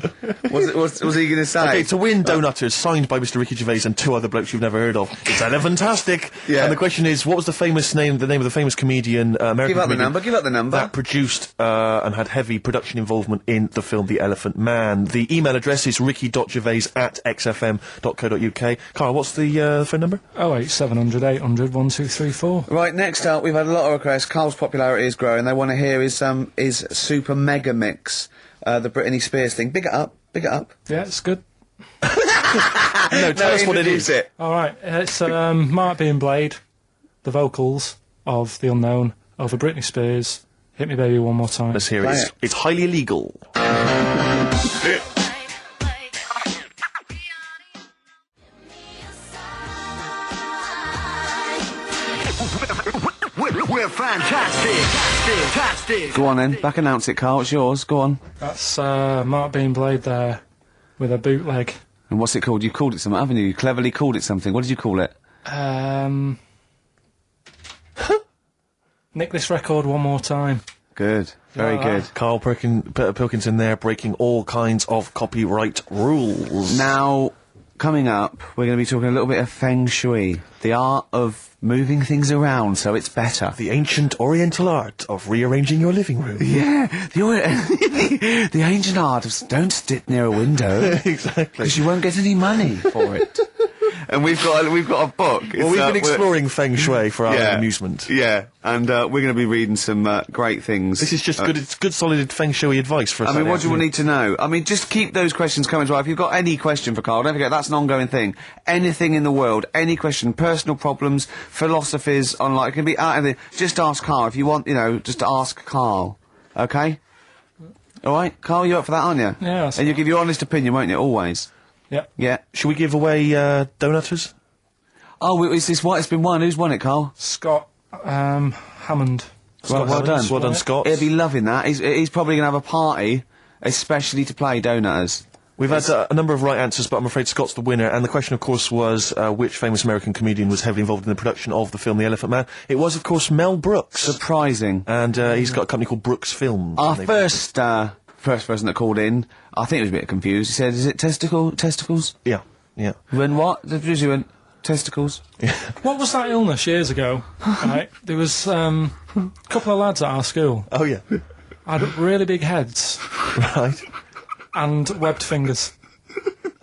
What's he going to say? Okay, to win Donutters, signed by Mr. Ricky Gervais and two other blokes you've never heard of. It's Elephantastic. Yeah. And the question is, what was the name of the famous comedian, American Give out the comedian number, give out the number. that produced and had heavy production involvement in the film The Elephant Man? The email address is ricky.gervais@xfm.co.uk. Carl, what's the phone number? 08700 800 1234. Right, next up, we've had a lot of requests. Carl's popularity is growing. They want to hear his Super Mega Mix, the Britney Spears thing. Big it up, big it up. Yeah, it's good. No, tell us what it introduce is. it. Alright, it's Mark being Blade, the vocals of The Unknown over Britney Spears. Hit Me Baby One More Time. Let's hear Play it. it. It's highly illegal. We're fantastic. Go on then, back announce it, Carl. It's yours. Go on. That's Mark being Blade there with a bootleg. And what's it called? You called it something, haven't you? You cleverly called it something. What did you call it? Nick this record one more time. Good. Very like good. that? Carl Pilkinson there, breaking all kinds of copyright rules. Now, coming up, we're going to be talking a little bit of Feng Shui, the art of moving things around so it's better. The ancient Oriental art of rearranging your living room. Yeah, the ancient art of don't sit near a window Exactly. because you won't get any money for it. And we've got a book. Well, we've been exploring Feng Shui for our amusement. Yeah, and we're going to be reading some great things. This is just good. It's good, solid Feng Shui advice for us. I mean, what do you need to know? I mean, just keep those questions coming to life. If you've got any question for Carl, don't forget, that's an ongoing thing. Anything in the world, any question, personal problems, philosophies, online, it can be out of the, just ask Carl. If you want, you know, just ask Carl. Okay? Alright? Carl, you up for that, aren't you? Yeah, that's And you give your honest opinion, won't you? Always. Yep. Yeah. Should we give away Donutters? Oh, is this what? It's been won. Who's won it, Carl? Scott Hammond. Well Well done. done, Scott. He'll be loving that. He's probably going to have a party, especially to play Donutters. We've had a number of right answers, but I'm afraid Scott's the winner. And the question, of course, was which famous American comedian was heavily involved in the production of the film The Elephant Man? It was, of course, Mel Brooks. Surprising. And he's got a company called Brooks Films. Our And they've- first first person that called in, I think he was a bit confused. He said, "Is it testicles?" Yeah, yeah. When what? The producer went, "Testicles." What was that illness years ago? Right, there was a couple of lads at our school Oh, yeah. had really big heads Right. and webbed fingers.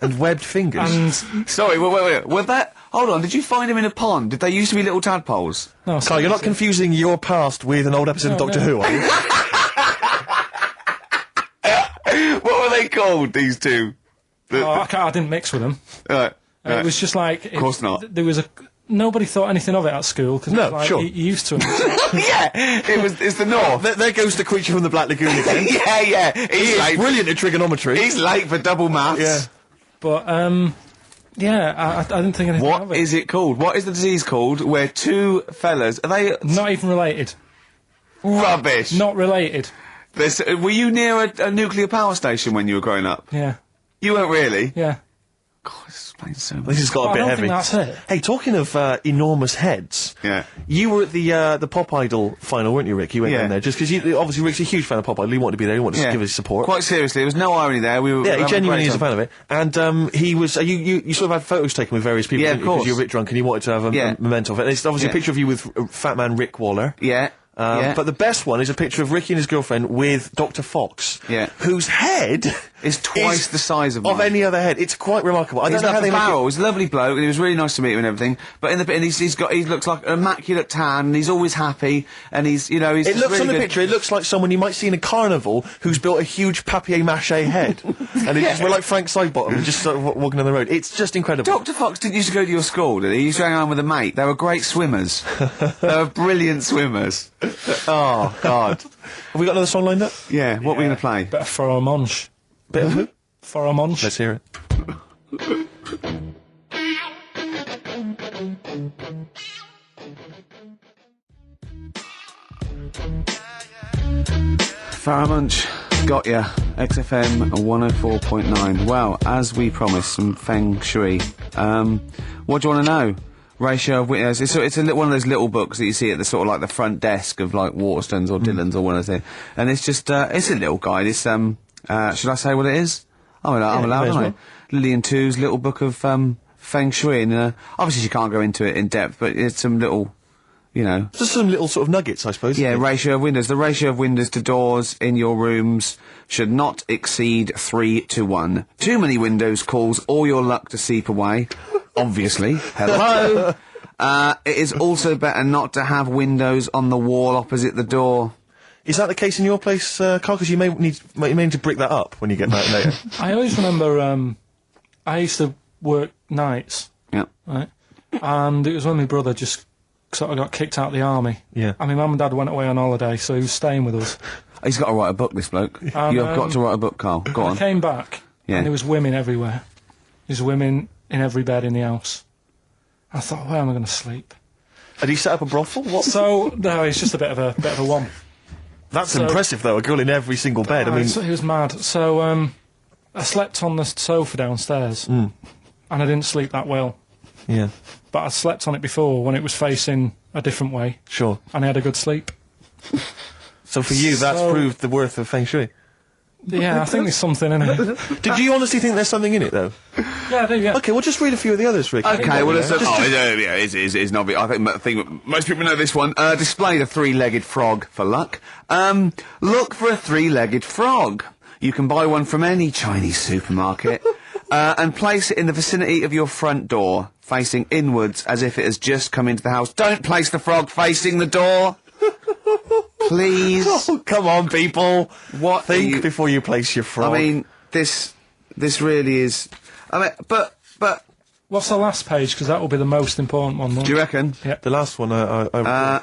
And webbed fingers. And Sorry, wait. Was that? Hold on. Did you find him in a pond? Did they used to be little tadpoles? no, Carl, you're not confusing your past with an old episode of No, Doctor no. Who, are you? What were they called? These two? I didn't mix with them. Right. It was just like, of course not. There was nobody thought anything of it at school because No, like, sure. you used to them. Yeah, it's the North. There goes the creature from the Black Lagoon again. yeah. He's He's late. brilliant at trigonometry. He's late for double maths. Yeah. But yeah, I didn't think anything of What it. is it called? What is the disease called where two fellas, are they Not even related. rubbish? Not related. Were you near a nuclear power station when you were growing up? Yeah, You weren't really? yeah. God, this explains so much. This has got Well, a I bit don't heavy. think that's it. Hey, talking of enormous heads, Yeah. you were at the Pop Idol final, weren't you, Rick? You went Yeah. in there just because obviously Rick's a huge fan of Pop Idol. He wanted to be there. He wanted to give his support. Quite seriously, there was no irony there. We were Yeah, he having genuinely great is a time. fan of it. And he was. You sort of had photos taken with various people, Yeah, didn't of you? 'Cause course. you were a bit drunk and you wanted to have a Yeah. memento of it. And it's obviously Yeah. a picture of you with Fat Man Rick Waller. Yeah. Yeah. But the best one is a picture of Ricky and his girlfriend with Dr. Fox. Yeah. Whose head It's twice the size of mine. any other head. It's quite remarkable. I He's don't know like how a they make barrel. it. He's a lovely bloke, and he was really nice to meet him and everything. But he looks like an immaculate tan, and he's always happy, and he's It just looks really on the good. picture. It looks like someone you might see in a carnival who's built a huge papier-mâché head, and we're like Frank Sidebottom, and just sort of walking on the road. It's just incredible. Dr. Fox didn't used to go to your school, did he? He used to hang around with a mate. They were great swimmers. They were brilliant swimmers. Oh, God. Have we got another song lined up? Yeah, what were we going to play? Bit of Pheromonge. Bit of who? Pheromonge. Let's hear it. Faramunch, got ya. XFM 104.9. Well, as we promised, some feng shui. What do you want to know? Ratio of witness. It's one of those little books that you see at the sort of like the front desk of like Waterstones or Dillon's or one of those. And it's just it's a little guide. It's should I say what it is? I'm allowed, may as aren't I? well. Lillian Two's little book of feng shui. And obviously, you can't go into it in depth, but it's some little, you know. Just some little sort of nuggets, I suppose. Yeah, isn't it? ratio of windows. The ratio of windows to doors in your rooms should not exceed 3 to 1. Too many windows cause all your luck to seep away. Obviously. Hello. It is also better not to have windows on the wall opposite the door. Is that the case in your place, Carl? Because you may need to brick that up when you get back later. I always remember I used to work nights, Yeah. right? And it was when my brother just sort of got kicked out of the army. Yeah. And my mum and dad went away on holiday, so he was staying with us. He's got to write a book, this bloke. You have got to write a book, Carl. Go I on. came back, Yeah. and there was women everywhere. There's women in every bed in the house. I thought, where am I going to sleep? Had he set up a brothel? What? So no, it's just a bit of a one. That's so- impressive, though. A girl in every single bed. I mean, He was mad. So I slept on the sofa downstairs, and I didn't sleep that well. yeah, But I slept on it before when it was facing a different way, sure. and I had a good sleep. So for you, that's So- proved the worth of feng shui. Yeah, I think there's something in it. Did you honestly think there's something in it, though? Yeah, I do, yeah. Okay, well, just read a few of the others, Rick. Okay, well, Just- it's not. I think most people know this one. Display the three-legged frog for luck. Look for a three-legged frog. You can buy one from any Chinese supermarket, and place it in the vicinity of your front door, facing inwards as if it has just come into the house. Don't place the frog facing the door. Please. Oh, come on, people. What are Think you- before you place your frog. I mean, this really is. I mean, but What's the last page? Because that will be the most important one. won't do you it? reckon? Yeah. the last one, I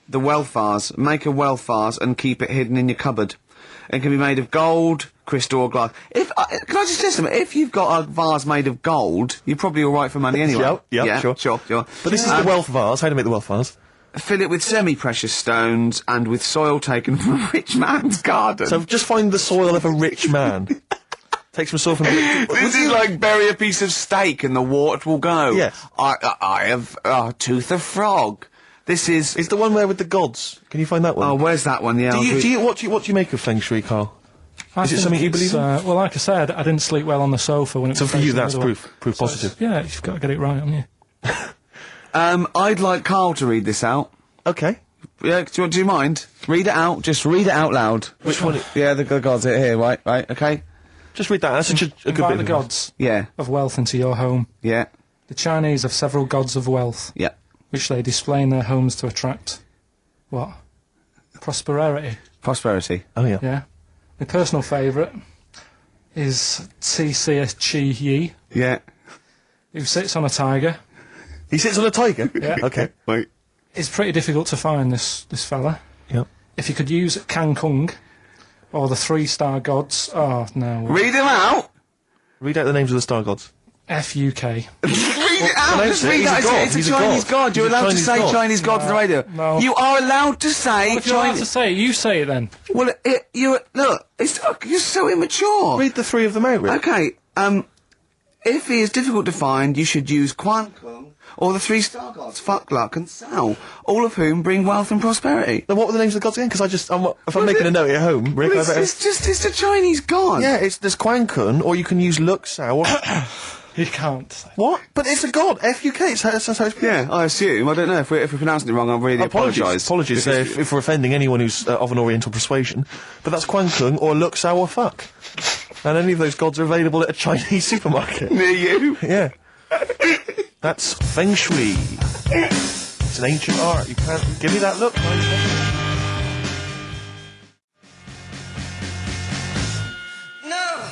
The wealth vase. Make a wealth vase and keep it hidden in your cupboard. It can be made of gold, crystal or glass. Can I just say something? If you've got a vase made of gold, you're probably all right for money anyway. Yeah, sure. Sure. But this is the wealth vase. How to make the wealth vase? Fill it with semi-precious stones and with soil taken from a rich man's garden. So just find the soil of a rich man. Take some soil from a rich... this is like bury a piece of steak and the water will go. Yes. I have a tooth of frog. This is... It's the one where with the gods. Can you find that one? Oh, where's that one? Yeah. do I'll you, do- do you, what do you make of feng shui, Carl? Is it something you believe in? Well, like I said, I didn't sleep well on the sofa when it So was for you, facing the that's other way. proof positive. Yeah, you've got to get it right, haven't you? I'd like Carl to read this out. Okay. Yeah, do you mind? Read it out. Just read it out loud. Which one? Yeah, the gods are here. Right, okay. Just read that. That's such a good Invite bit the of gods Yeah, of wealth into your home. yeah, The Chinese have several gods of wealth, yeah. which they display in their homes to attract what? Prosperity. Prosperity. Oh, yeah. Yeah. My personal favourite is TCS Yi, Yeah. who sits on a tiger. He sits on a tiger? Yeah. Okay. Wait. It's pretty difficult to find this fella. Yep. If you could use Kang Kung or the 3-star gods, oh no. Read him out. Read out the names of the star gods. FUK. Read it out. no, Just he's read a that. god. It's a He's a Chinese god. god. You're He's a allowed to Chinese say god. Chinese god on the radio. No. You are allowed to say If you're allowed to Chinese. say it, you say it then. Well, you're so immature. Read the three of them out, Rick. Okay. If he is difficult to find, you should use Quan Kung or the 3-star gods, Fuck, Luck, and Sao, all of whom bring wealth and prosperity. Then what were the names of the gods again? Because if I'm making a note at home, Rick, Well, I better... it's a Chinese god. Yeah, there's Quan Kun, or you can use Luk Sao. You can't say. What? But it's a god. FUK. That's how it's pronounced. Yeah, I assume. I don't know if we're pronouncing it wrong. I really apologise. Apologies if we're offending anyone who's of an Oriental persuasion. But that's Quan Kung or Luk Sao or Fuck. And any of those gods are available at a Chinese supermarket. Near you. Yeah. That's Feng Shui. It's an ancient art. You can't... Give me that look. No.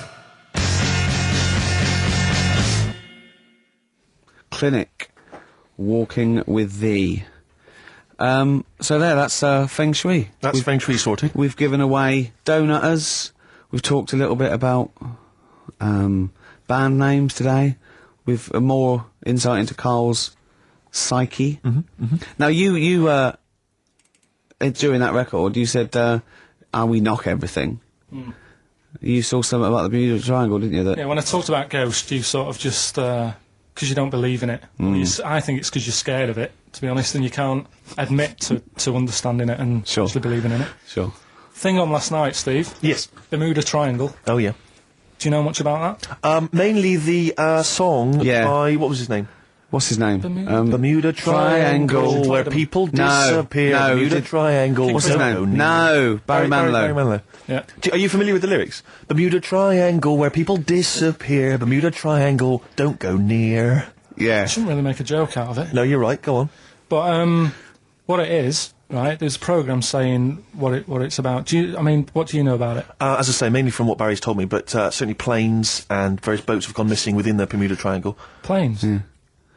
Clinic. Walking with thee. So that's Feng Shui. That's Feng Shui sorted. We've given away donutters. We've talked a little bit about band names today. With more insight into Carl's psyche. Now, you during that record, you said, we knock everything. You saw something about the Bermuda Triangle, didn't you? That Yeah, when I talked about Ghost, you sort of just, because you don't believe in it. I think it's because you're scared of it, to be honest, and you can't admit to understanding it and Sure. actually believing in it. Sure. Thing on last night, Steve, Yes. Bermuda Triangle. Oh, yeah. Do you know much about that? Mainly the song Yeah. by... What was his name? What's his name? Bermuda Triangle, where people disappear. no, Bermuda did- Triangle. What's his don't go name? near. No, Barry Manilow. Barry Manilow. Yeah. Are you familiar with the lyrics? Bermuda Triangle, where people disappear. Bermuda Triangle, don't go near. Yeah. I shouldn't really make a joke out of it. No, you're right. Go on. But what it is, right? There's a program saying what it's about. What do you know about it? As I say, mainly from what Barry's told me, but certainly planes and various boats have gone missing within the Bermuda Triangle. Planes.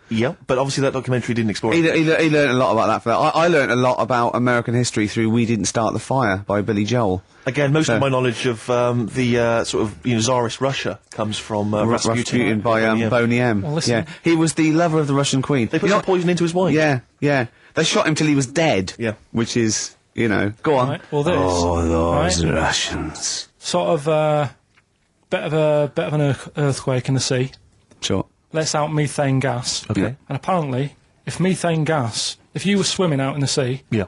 Yeah, but obviously that documentary didn't explore He it. learned a lot about that. For that. I learned a lot about American history through "We Didn't Start the Fire" by Billy Joel. Again, most So- of my knowledge of the sort of Tsarist Russia comes from Rasputin. Rasputin by Yeah. Boney M. Well, listen. Yeah, he was the lover of the Russian Queen. They put You some know- poison into his wine. Yeah. They shot him till he was dead. Yeah. Which is, go on. Right, well, this, Oh, those right? Russians. Sort of bit of an earthquake in the sea. Sure. Lets out methane gas. Okay. And apparently, if you were swimming out in the sea Yeah.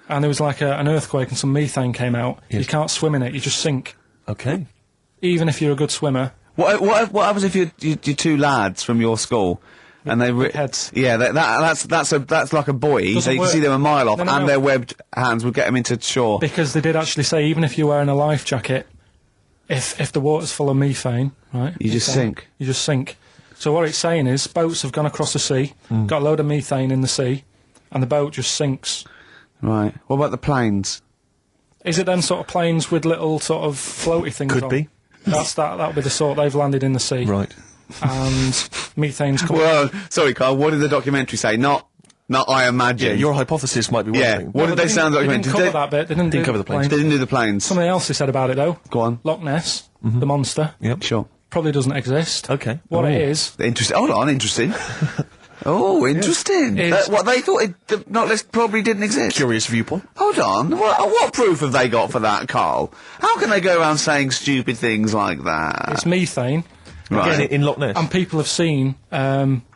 and there was like an earthquake and some methane came out, Yes. you can't swim in it. You just sink. Okay. Even if you're a good swimmer. What happens if you're two lads from your school and they big heads. Yeah, that's like a buoy. Doesn't So you can work. see them a mile off, No, and no. their webbed hands would get them into shore. Because they did actually say even if you're wearing a life jacket, if the water's full of methane, right? You just methane, sink. You just sink. So what it's saying is boats have gone across the sea, got a load of methane in the sea, and the boat just sinks. Right. What about the planes? Is it then sort of planes with little sort of floaty things Could on? be. That'll be the sort they've landed in the sea. Right. And methane's coming. Well, sorry, Carl. What did the documentary say? Not I imagine. Yeah, your hypothesis might be one Yeah. thing. What did they sound like? They didn't cover that bit. They didn't do cover the planes. They didn't do the planes. Something else they said about it though. Go on. Loch Ness, the monster, Yep. Sure. probably doesn't exist. Okay. What Oh. it is, Interesting. Hold on. Interesting. Oh, interesting. It's- What they thought the Knock List probably didn't exist. Curious viewpoint. Hold on. What proof have they got for that, Carl? How can they go around saying stupid things like that? it's methane, Right. Again, in Loch Ness. and people have seen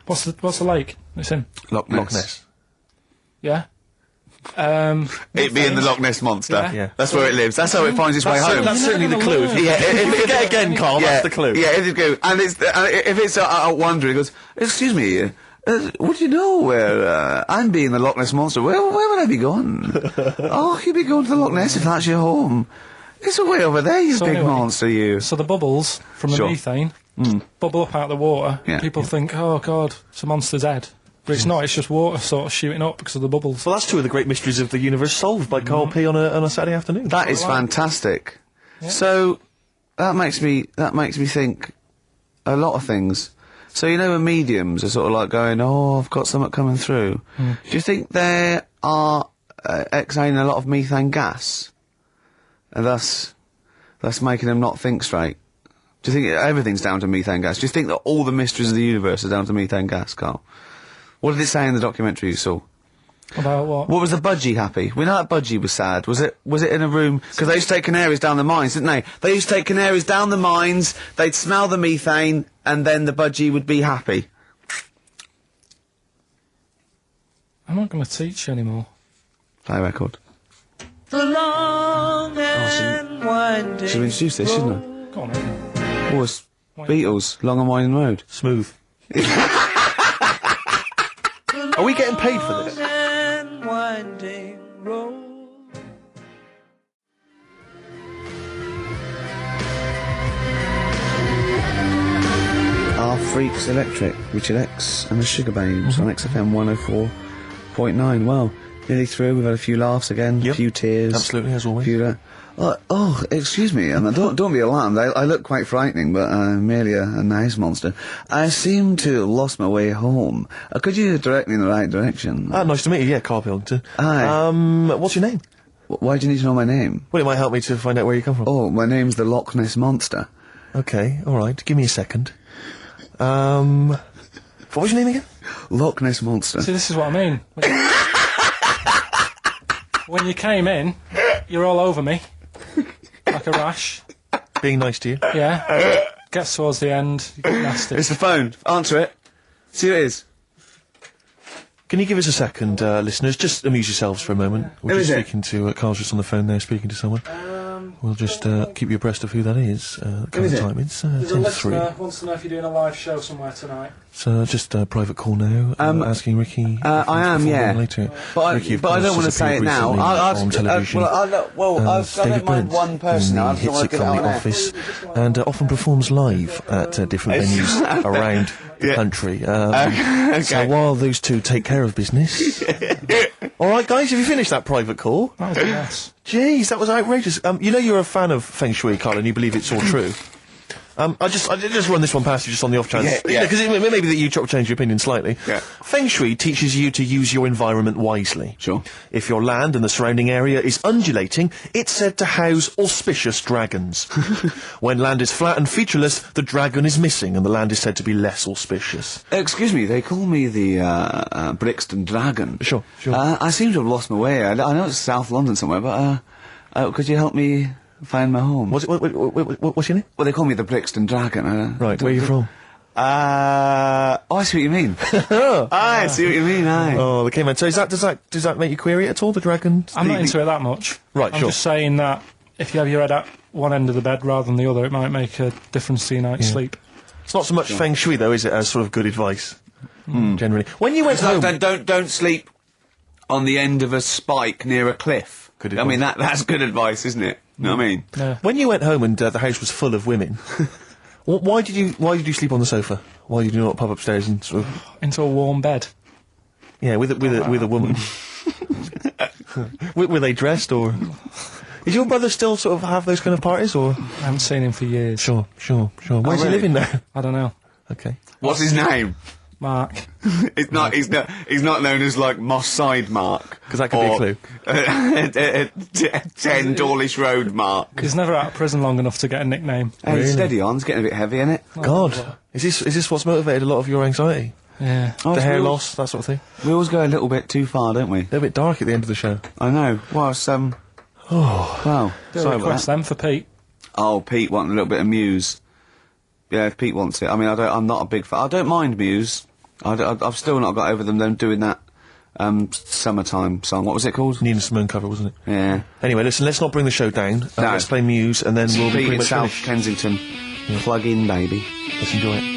what's the lake it's in? Loch Ness. Loch Ness. Yeah. It being the Loch Ness Monster. Yeah. Yeah. That's where it lives. That's how it finds its way home. That's certainly the clue. Yeah, if Forget again, Carl. That's the clue. Yeah, if you go, and if it's out wandering, it goes, excuse me, would you know where I'm being the Loch Ness Monster? Where would I be going? Oh, you'd be going to the Loch Ness if that's your home. It's way over there, you So big anyway, monster, you. So the bubbles from the Sure. methane bubble up out of the water. Yeah. People think, oh God, it's a monster's head. But it's not, it's just water sort of shooting up because of the bubbles. Well, that's two of the great mysteries of the universe solved by Carl P on a Saturday afternoon. That is fantastic. So that makes me think a lot of things. So you know when mediums are sort of like going, oh, I've got something coming through. Do you think they are exhaling a lot of methane gas, and thus making them not think straight? Do you think everything's down to methane gas? Do you think that all the mysteries of the universe are down to methane gas, Carl? What did it say in the documentary you saw? About what? What was the budgie happy? We know that budgie was sad. Was it in a room? Because they used to take canaries down the mines, didn't they? They used to take canaries down the mines, they'd smell the methane, and then the budgie would be happy. I'm not going to teach you anymore. Play a record. The long and winding Should have introduced this, shouldn't I? Go on, then. Oh, it's Beatles, Long and Winding Road. Smooth. Are we getting paid for this? and winding road. Our Freaks Electric, Richard X and the Sugar Babes on XFM 104.9. Well, nearly through. We've had a few laughs again, a Yep. few tears. Absolutely, as always. Few, excuse me, don't be alarmed. I look quite frightening, but I'm merely a nice monster. I seem to have lost my way home. Could you direct me in the right direction? Nice to meet you. Yeah, Carl Pilkington. Hi. What's your name? Why do you need to know my name? Well, it might help me to find out where you come from. Oh, my name's the Loch Ness Monster. Okay, all right. Give me a second. What was your name again? Loch Ness Monster. See, this is what I mean. When you came in, you're all over me. Like a rash. Being nice to you. Yeah. Gets towards the end, you get nasty. It's the phone. Answer it. See who it is. Can you give us a second, listeners? Just amuse yourselves for a moment. We're Who just is it? speaking to Carl's just on the phone there, speaking to someone. We'll just keep you abreast of who that is. is it? Time. It's There's a 10 to 3. listener wants to know if you're doing a live show somewhere tonight. So just a private call now, asking Ricky. if he wants I to am, perform yeah. Later. But Ricky, of I course, don't want to has say it appeared now. recently on television. I don't David mind Brent, one person now. I just hits want it to get from it the out there. office and often performs live at different venues around the Yeah. country. Okay. So while those two take care of business. All right, guys, have you finished that private call? That was a mess. Jeez, that was outrageous. You know you're a fan of Feng Shui, Carl, and you believe it's all true. I just run this one past you just on the off chance. Yeah. Because it may be that you change your opinion slightly. Yeah. Feng Shui teaches you to use your environment wisely. Sure. If your land and the surrounding area is undulating, it's said to house auspicious dragons. When land is flat and featureless, the dragon is missing and the land is said to be less auspicious. Excuse me, they call me the Brixton Dragon. Sure. I seem to have lost my way. I know it's South London somewhere, but could you help me find my home? What's your name? Well, they call me the Brixton Dragon. Right, where are you from? I see what you mean. I see what you mean, aye. Oh, the caveman. So does that make you query it at all, the dragon? I'm not into it that much. Right, I'm sure. just saying that if you have your head at one end of the bed rather than the other, it might make a difference to your night's sleep. It's not so much Feng Shui, though, is it, as sort of good advice, generally. When you went home... Don't sleep on the end of a spike near a cliff. Good I mean, advice. that's good advice, isn't it? You know what I mean? Yeah. When you went home and the house was full of women, why did you sleep on the sofa? Why did you not pop upstairs and sort of... Into a warm bed. Yeah, with a woman. Were they dressed, or... Is your brother still sort of have those kind of parties, or...? I haven't seen him for years. Sure. Where's he really? living now? I don't know. Okay. What's his name? Mark. He's not known as like Moss Side Mark. 'Cause that could be a clue. 10 Dawlish Road Mark. He's never out of prison long enough to get a nickname. Hey, steady on, it's getting a bit heavy, isn't it? God. Is this what's motivated a lot of your anxiety? Yeah. The hair loss, that sort of thing? We always go a little bit too far, don't we? They're a bit dark at the end of the show. I know. Well, well, Do sorry a about request that. then for Pete. Oh, Pete wanting a little bit of Muse. Yeah, if Pete wants it. I mean, I'm not a big fan. I don't mind Muse. I've still not got over them doing that summertime song. What was it called? Nina Simone cover, wasn't it? Yeah. Anyway, listen, let's not bring the show down. No. Let's play Muse, and then we'll be Pete pretty in much South finished. Kensington. Plug in, baby. Let's enjoy it.